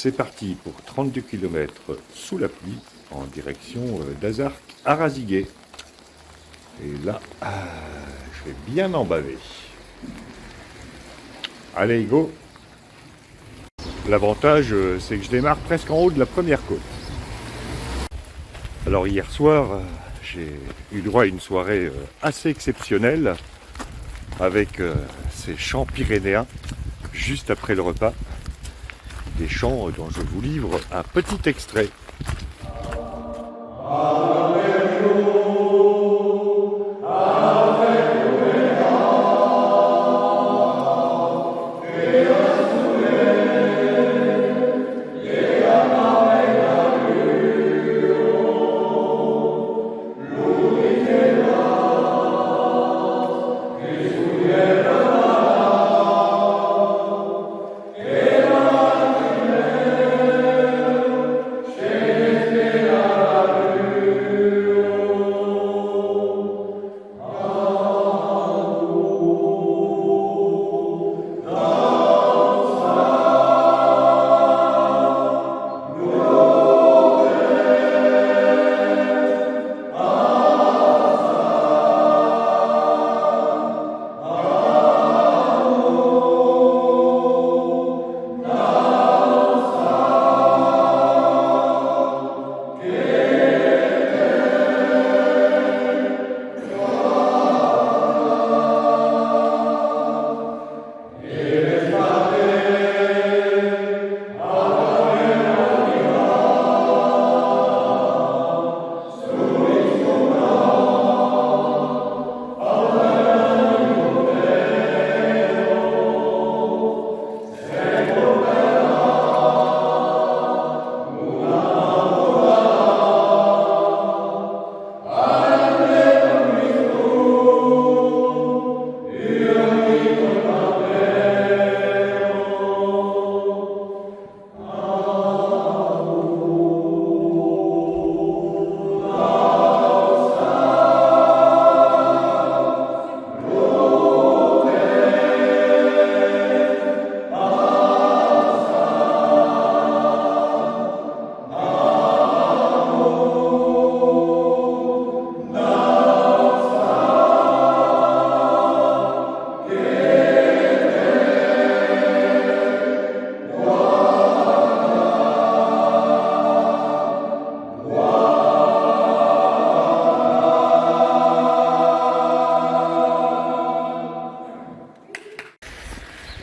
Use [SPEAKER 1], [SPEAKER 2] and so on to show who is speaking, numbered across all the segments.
[SPEAKER 1] C'est parti pour 32 km sous la pluie en direction d'Azark à Raziguet. Et là, je vais bien en baver. Allez, go! L'avantage, c'est que je démarre presque en haut de la première côte. Alors hier soir, j'ai eu droit à une soirée assez exceptionnelle avec ces chants pyrénéens juste après le repas. Des chants dont je vous livre un petit extrait.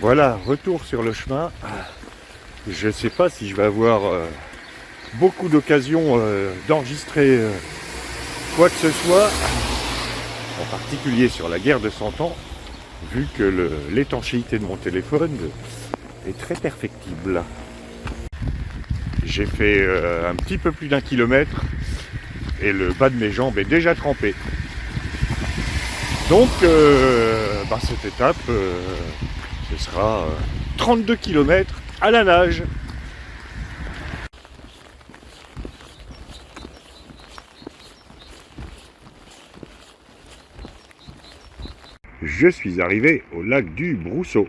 [SPEAKER 1] Voilà, retour sur le chemin. Je ne sais pas si je vais avoir beaucoup d'occasions d'enregistrer quoi que ce soit, en particulier sur la guerre de 100 ans, vu que l'étanchéité de mon téléphone est très perfectible. J'ai fait un petit peu plus d'1 kilomètre et le bas de mes jambes est déjà trempé. Donc, cette étape... ce sera 32 km à la nage. Je suis arrivé au lac du Brousseau.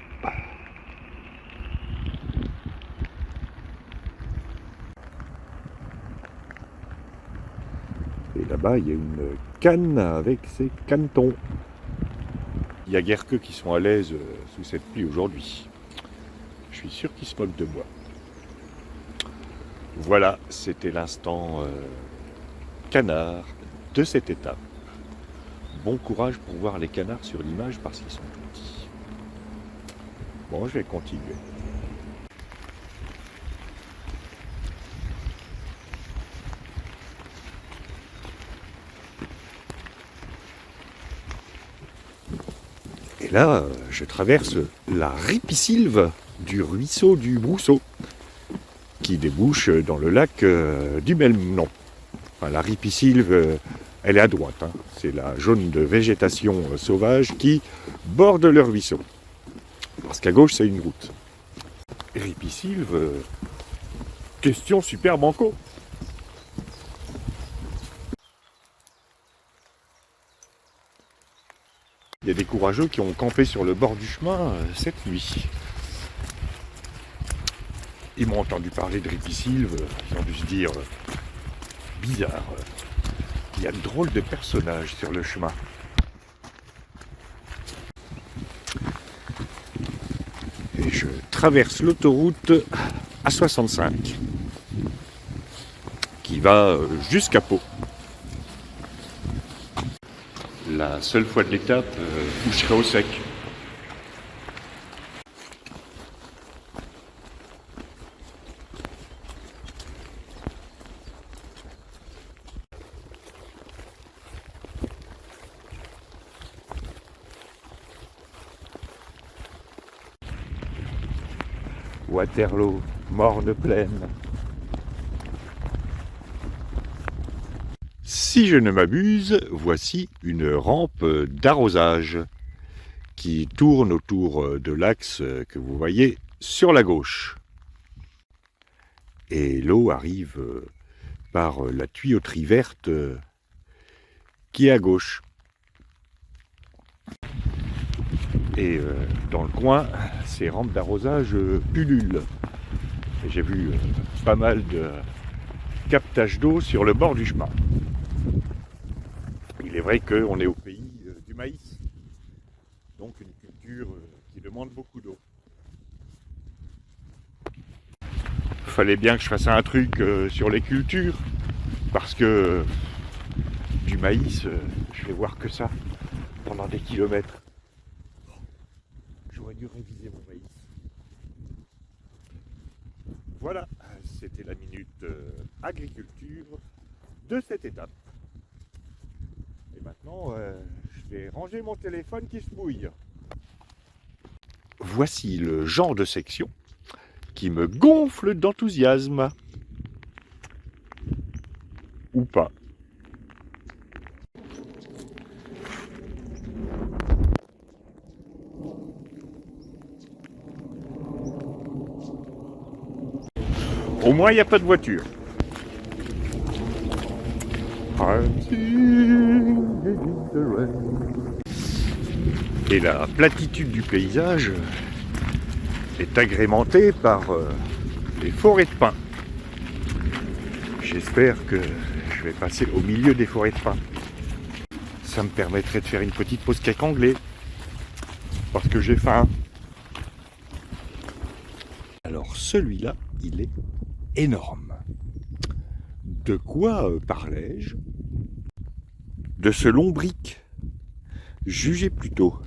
[SPEAKER 1] Et là-bas, il y a une canne avec ses canetons. Il n'y a guère qu'eux qui sont à l'aise sous cette pluie aujourd'hui. Je suis sûr qu'ils se moquent de moi. Voilà, c'était l'instant canard de cette étape. Bon courage pour voir les canards sur l'image parce qu'ils sont tout petits. Bon, je vais continuer. Et là, je traverse la ripisylve du ruisseau du Brousseau, qui débouche dans le lac du même nom. Enfin, la ripisylve, elle est à droite. C'est la zone de végétation sauvage qui borde le ruisseau. Parce qu'à gauche, c'est une route. Ripisylve, question super banco. Il y a des courageux qui ont campé sur le bord du chemin cette nuit. Ils m'ont entendu parler de Ripisylve, ils ont dû se dire bizarre, il y a de drôles de personnages sur le chemin. Et je traverse l'autoroute A65 qui va jusqu'à Pau. La seule fois de l'étape où je serai au sec. Waterloo, morne pleine. Si je ne m'abuse, voici une rampe d'arrosage qui tourne autour de l'axe que vous voyez sur la gauche. Et l'eau arrive par la tuyauterie verte qui est à gauche. Et dans le coin, ces rampes d'arrosage pullulent. J'ai vu pas mal de captage d'eau sur le bord du chemin. Il est vrai qu'on est au pays du maïs, donc une culture qui demande beaucoup d'eau. Fallait bien que je fasse un truc sur les cultures, parce que du maïs, je vais voir que ça pendant des kilomètres. J'aurais dû réviser mon maïs. Voilà, c'était la minute agriculture de cette étape. Et maintenant, je vais ranger mon téléphone qui se mouille. Voici le genre de section qui me gonfle d'enthousiasme. Ou pas. Au moins, il n'y a pas de voiture. Et la platitude du paysage est agrémentée par les forêts de pins. J'espère que je vais passer au milieu des forêts de pins. Ça me permettrait de faire une petite pause cake anglais. Parce que j'ai faim. Alors celui-là, il est énorme. De quoi parlais-je? De ce lombric. Jugez plutôt.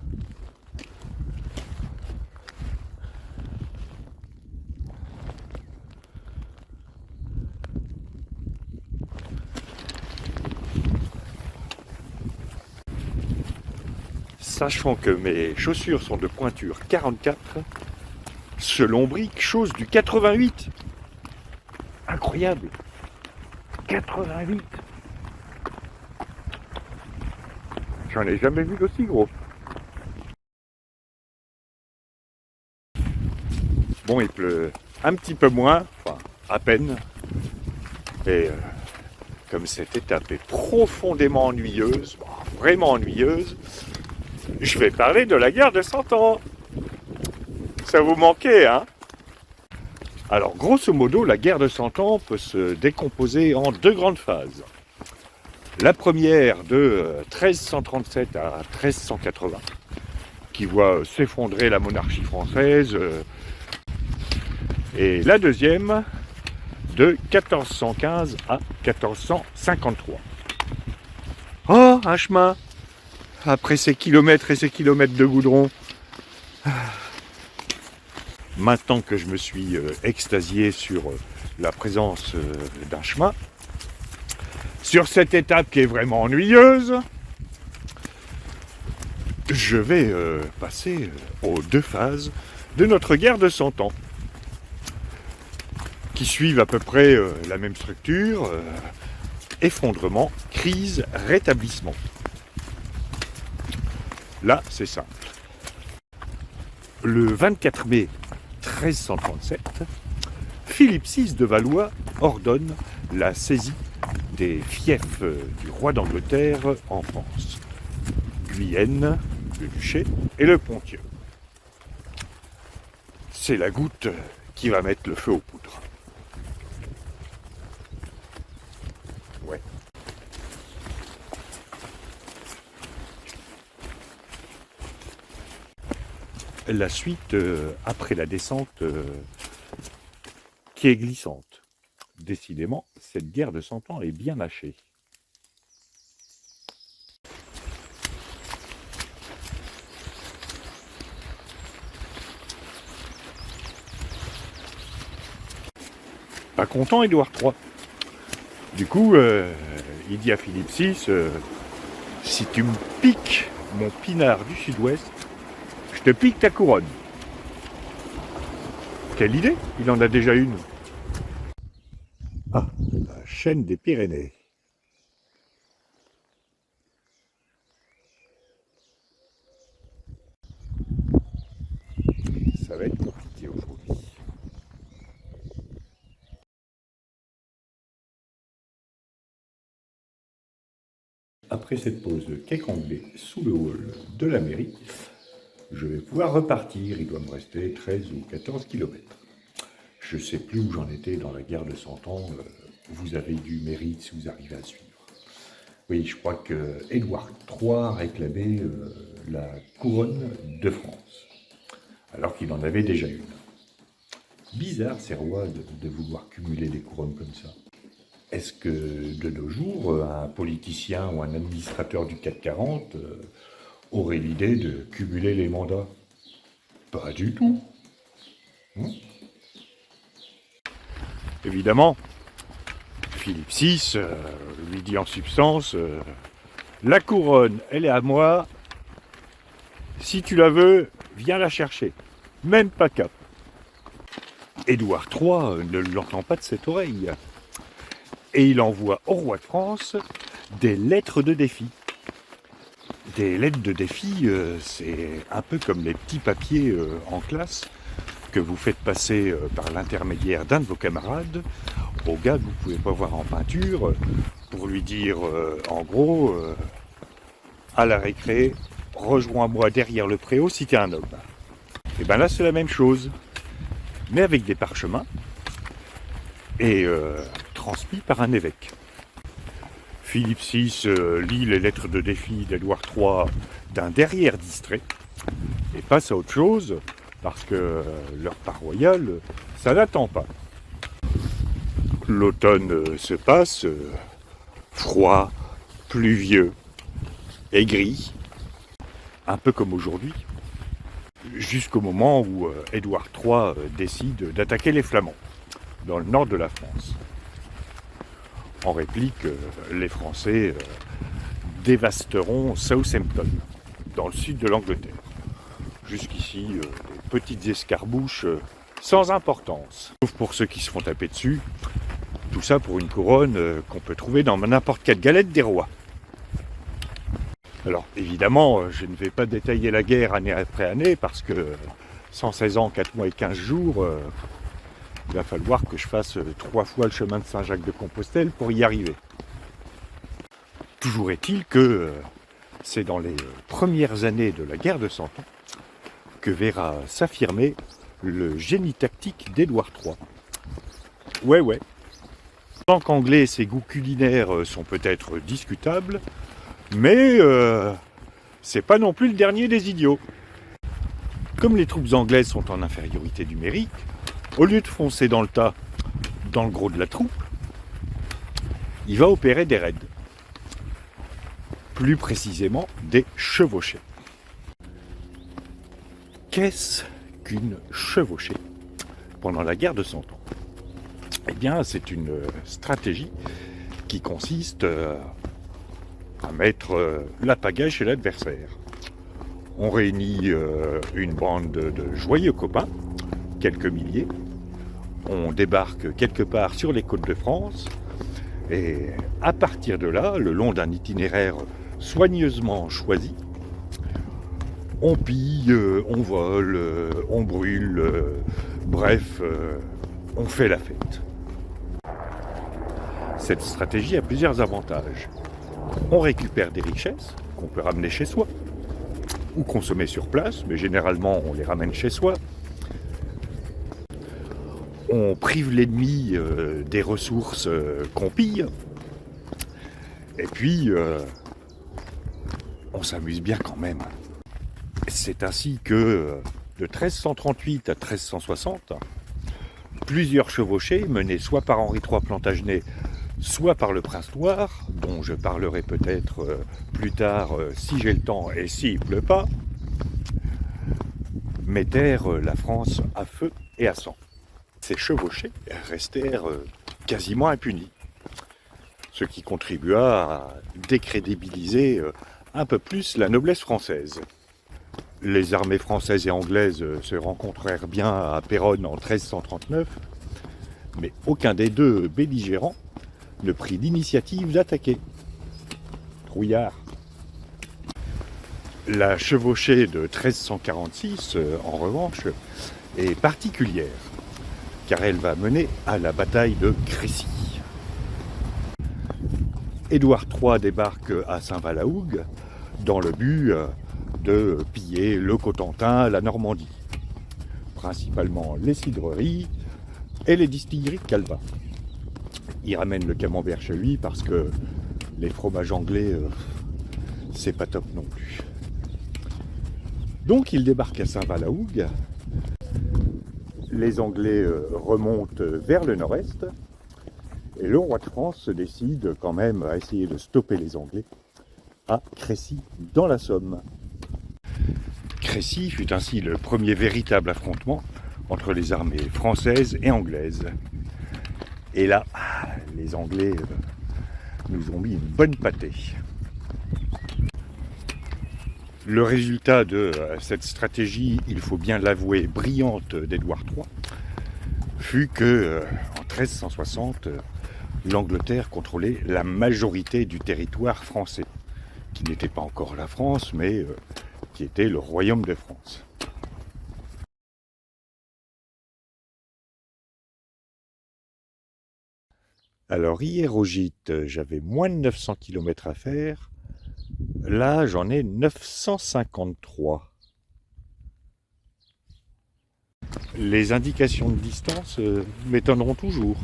[SPEAKER 1] Sachant que mes chaussures sont de pointure 44, ce lombric chose du 88. Incroyable. 88. J'en ai jamais vu d'aussi gros. Bon, il pleut un petit peu moins, enfin à peine. Et comme cette étape est profondément ennuyeuse, vraiment ennuyeuse, je vais parler de la guerre de 100 ans. Ça vous manquait, hein? Alors, grosso modo, la guerre de 100 ans peut se décomposer en deux grandes phases. La première de 1337 à 1380, qui voit s'effondrer la monarchie française, et la deuxième de 1415 à 1453. Oh, un chemin! Après ces kilomètres et ces kilomètres de goudron. Maintenant que je me suis extasié sur la présence d'un chemin, sur cette étape qui est vraiment ennuyeuse, je vais passer aux deux phases de notre guerre de 100 ans, qui suivent à peu près la même structure, effondrement, crise, rétablissement. Là, c'est simple. Le 24 mai 1337, Philippe VI de Valois ordonne la saisie des fiefs du roi d'Angleterre en France. Guyenne, le duché et le Ponthieu. C'est la goutte qui va mettre le feu aux poudres. Ouais. La suite, après la descente, qui est glissante. Décidément, cette guerre de 100 ans est bien hachée. Pas content, Édouard III. Du coup, il dit à Philippe VI, si tu me piques mon pinard du sud-ouest, je te pique ta couronne. Quelle idée, il en a déjà une. Ah, la chaîne des Pyrénées. Ça va être compliqué aujourd'hui. Après cette pause de cake anglais sous le hall de la mairie, je vais pouvoir repartir. Il doit me rester 13 ou 14 kilomètres. Je ne sais plus où j'en étais dans la guerre de 100 ans. Vous avez du mérite si vous arrivez à suivre. Oui, je crois que Édouard III réclamait la couronne de France, alors qu'il en avait déjà une. Bizarre ces rois de vouloir cumuler des couronnes comme ça. Est-ce que de nos jours, un politicien ou un administrateur du CAC 40 aurait l'idée de cumuler les mandats? Pas du tout. Évidemment, Philippe VI lui dit en substance, la couronne, elle est à moi, si tu la veux, viens la chercher. Même pas cap. Édouard III ne l'entend pas de cette oreille. Et il envoie au roi de France des lettres de défi. Des lettres de défi, c'est un peu comme les petits papiers en classe que vous faites passer par l'intermédiaire d'un de vos camarades au gars que vous ne pouvez pas voir en peinture pour lui dire en gros à la récré, rejoins-moi derrière le préau si t'es un homme. Et bien là c'est la même chose, mais avec des parchemins et transmis par un évêque. Philippe VI lit les lettres de défi d'Édouard III d'un derrière distrait et passe à autre chose parce que leur part royale, ça n'attend pas. L'automne se passe, froid, pluvieux et gris, un peu comme aujourd'hui, jusqu'au moment où Édouard III décide d'attaquer les Flamands dans le nord de la France. En réplique, les Français dévasteront Southampton, dans le sud de l'Angleterre. Jusqu'ici, des petites escarmouches sans importance. Sauf pour ceux qui se font taper dessus. Tout ça pour une couronne qu'on peut trouver dans n'importe quelle galette des rois. Alors évidemment, je ne vais pas détailler la guerre année après année parce que 116 ans, 4 mois et 15 jours, il va falloir que je fasse 3 fois le chemin de Saint-Jacques-de-Compostelle pour y arriver. Toujours est-il que c'est dans les premières années de la guerre de 100 ans que verra s'affirmer le génie tactique d'Édouard III. Ouais. Tant qu'anglais, ses goûts culinaires sont peut-être discutables, mais c'est pas non plus le dernier des idiots. Comme les troupes anglaises sont en infériorité numérique, au lieu de foncer dans le tas, dans le gros de la troupe, il va opérer des raids. Plus précisément, des chevauchées. Qu'est-ce qu'une chevauchée pendant la guerre de 100 ans? Eh bien, c'est une stratégie qui consiste à mettre la pagaille chez l'adversaire. On réunit une bande de joyeux copains, quelques milliers. On débarque quelque part sur les côtes de France. Et à partir de là, le long d'un itinéraire soigneusement choisi, on pille, on vole, on brûle, bref, on fait la fête. Cette stratégie a plusieurs avantages. On récupère des richesses qu'on peut ramener chez soi, ou consommer sur place, mais généralement on les ramène chez soi. On prive l'ennemi des ressources qu'on pille. Et puis, on s'amuse bien quand même. C'est ainsi que, de 1338 à 1360, plusieurs chevauchées menées soit par Henri III Plantagenet, soit par le prince Thouars, dont je parlerai peut-être plus tard si j'ai le temps et s'il ne pleut pas, mettèrent la France à feu et à sang. Ces chevauchées restèrent quasiment impunis, ce qui contribua à décrédibiliser un peu plus la noblesse française. Les armées françaises et anglaises se rencontrèrent bien à Péronne en 1339, mais aucun des deux belligérants ne prit l'initiative d'attaquer. Trouillard. La chevauchée de 1346, en revanche, est particulière, car elle va mener à la bataille de Crécy. Édouard III débarque à Saint-Valahougue dans le but de piller le Cotentin, la Normandie, principalement les cidreries et les distilleries de Calvat. Il ramène le camembert chez lui parce que les fromages anglais, c'est pas top non plus. Donc il débarque à Saint-Valahougue. Les Anglais remontent vers le nord-est. Et le roi de France se décide quand même à essayer de stopper les Anglais à Crécy, dans la Somme. Crécy fut ainsi le premier véritable affrontement entre les armées françaises et anglaises. Et là, les Anglais nous ont mis une bonne pâtée. Le résultat de cette stratégie, il faut bien l'avouer, brillante d'Édouard III, fut que en 1360, l'Angleterre contrôlait la majorité du territoire français, qui n'était pas encore la France, mais qui était le Royaume de France. Alors hier au gîte, j'avais moins de 900 km à faire. Là, j'en ai 953. Les indications de distance m'étonneront toujours.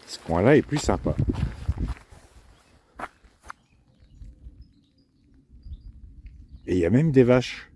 [SPEAKER 1] Ce coin-là est plus sympa. Et il y a même des vaches.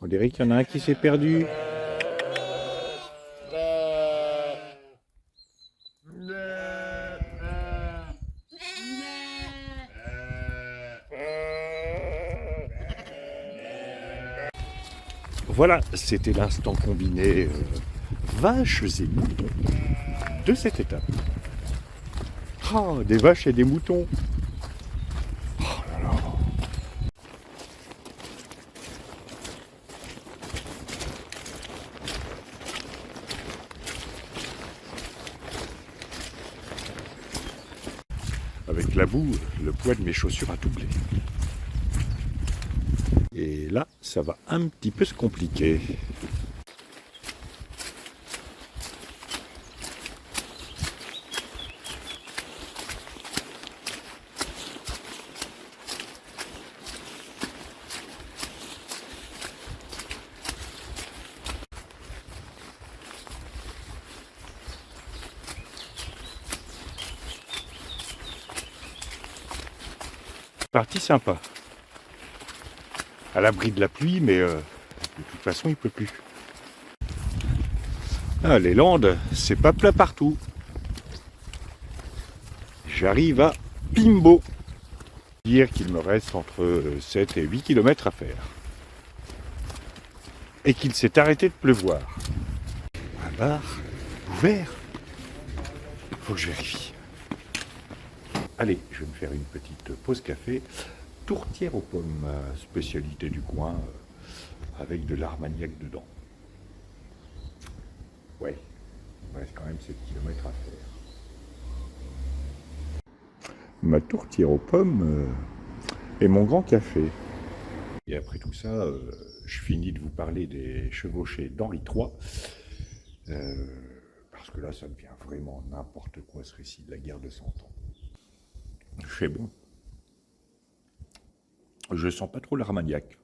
[SPEAKER 1] On dirait qu'il y en a un qui s'est perdu. Voilà, c'était l'instant combiné vaches et moutons de cette étape. Ah, des vaches et des moutons. Oh là là. Avec la boue, le poids de mes chaussures a doublé. Et là, ça va un petit peu se compliquer. Partie sympa. À l'abri de la pluie, mais de toute façon, il ne peut plus. Ah, les Landes, c'est pas plat partout. J'arrive à Pimbaud. Dire qu'il me reste entre 7 et 8 km à faire. Et qu'il s'est arrêté de pleuvoir. Un bar ouvert. Faut que je vérifie. Allez, je vais me faire une petite pause café tourtière aux pommes, spécialité du coin, avec de l'armagnac dedans. Ouais, il reste quand même 7 km à faire. Ma tourtière aux pommes et mon grand café. Et après tout ça, je finis de vous parler des chevauchés d'Henri III. Parce que là, ça devient vraiment n'importe quoi ce récit de la guerre de 100 ans. C'est bon. Je sens pas trop l'armagnac.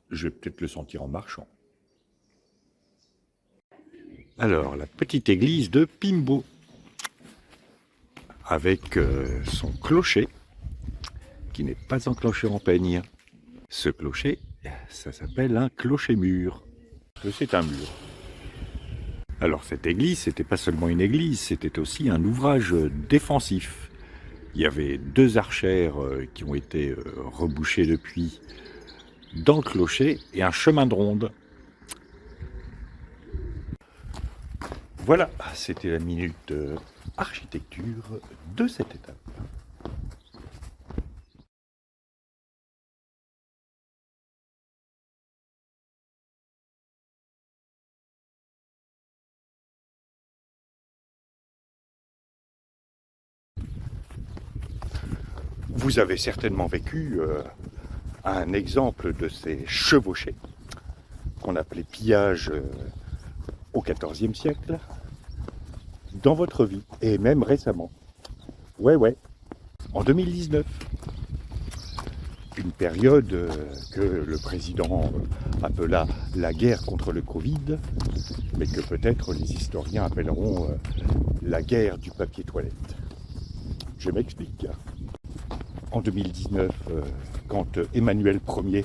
[SPEAKER 1] Je vais peut-être le sentir en marchant. Alors, la petite église de Pimbaud, avec son clocher, qui n'est pas un clocher en peigne. Ce clocher, ça s'appelle un clocher-mur. C'est un mur. Alors, cette église, c'était pas seulement une église, c'était aussi un ouvrage défensif. Il y avait 2 archères qui ont été rebouchées depuis dans le clocher et un chemin de ronde. Voilà, c'était la minute architecture de cette étape. Vous avez certainement vécu un exemple de ces chevauchés qu'on appelait pillage au XIVe siècle dans votre vie et même récemment. Ouais, en 2019. Une période que le président appela la guerre contre le Covid, mais que peut-être les historiens appelleront la guerre du papier toilette. Je m'explique. En 2019, quand Emmanuel Ier,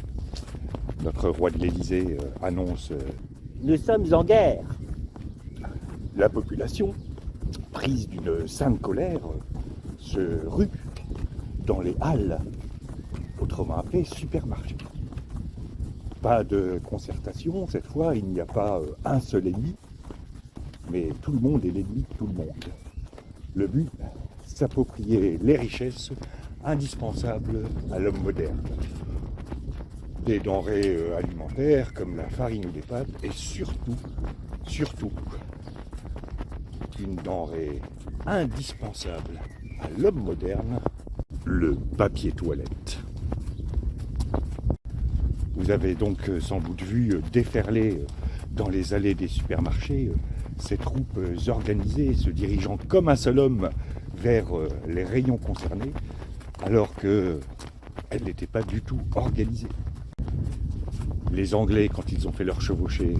[SPEAKER 1] notre roi de l'Élysée, annonce « Nous sommes en guerre », la population, prise d'une sainte colère, se rue dans les halles, autrement appelées supermarchés. Pas de concertation, cette fois, il n'y a pas un seul ennemi, mais tout le monde est l'ennemi de tout le monde. Le but, s'approprier les richesses indispensables à l'homme moderne. Des denrées alimentaires comme la farine ou les pâtes, et surtout, une denrée indispensable à l'homme moderne, le papier toilette. Vous avez donc sans doute vu déferler dans les allées des supermarchés ces troupes organisées se dirigeant comme un seul homme vers les rayons concernés, alors qu'elles n'étaient pas du tout organisées. Les Anglais, quand ils ont fait leur chevauchée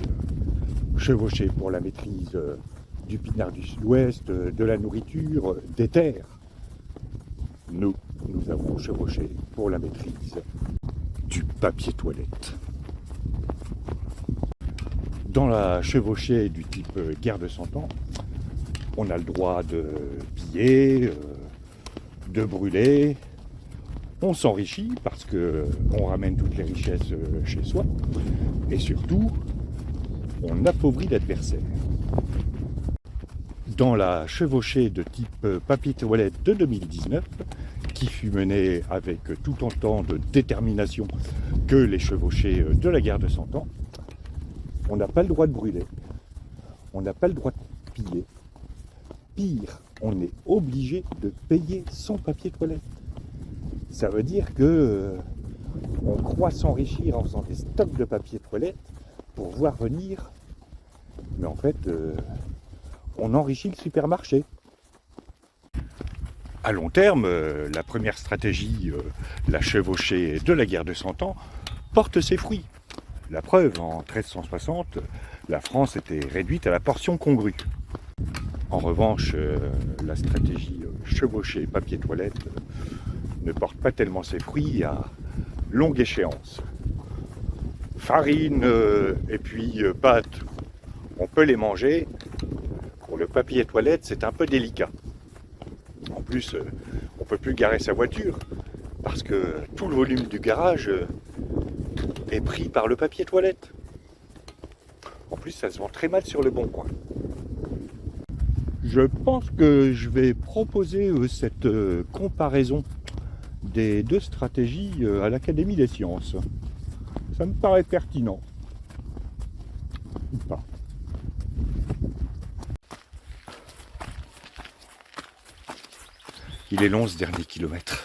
[SPEAKER 1] pour la maîtrise du pinard du sud-ouest, de la nourriture, des terres, nous avons chevauché pour la maîtrise du papier toilette. Dans la chevauchée du type guerre de 100 ans, on a le droit de piller, de brûler, on s'enrichit parce qu'on ramène toutes les richesses chez soi, et surtout, on appauvrit l'adversaire. Dans la chevauchée de type papier toilette de 2019, qui fut menée avec tout autant de détermination que les chevauchées de la guerre de 100 ans, on n'a pas le droit de brûler, on n'a pas le droit de piller. Pire, on est obligé de payer son papier toilette. Ça veut dire que on croit s'enrichir en faisant des stocks de papier toilette pour voir venir, mais en fait, on enrichit le supermarché. À long terme, la première stratégie, la chevauchée de la guerre de 100 ans, porte ses fruits. La preuve, en 1360, la France était réduite à la portion congrue. En revanche, la stratégie chevauchée papier toilette ne porte pas tellement ses fruits à longue échéance. Farine et puis pâtes, on peut les manger. Pour le papier toilette, c'est un peu délicat. En plus, on ne peut plus garer sa voiture parce que tout le volume du garage est pris par le papier toilette. En plus, ça se vend très mal sur le Bon Coin. Je pense que je vais proposer cette comparaison des deux stratégies à l'Académie des sciences. Ça me paraît pertinent. Ou pas. Il est long ce dernier kilomètre.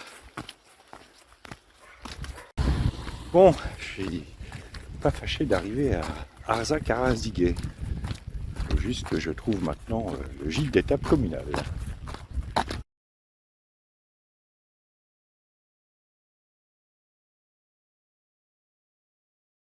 [SPEAKER 1] Bon, je suis pas fâché d'arriver à Arzac-Araziguet. Il faut juste que je trouve maintenant le gîte d'étape communal.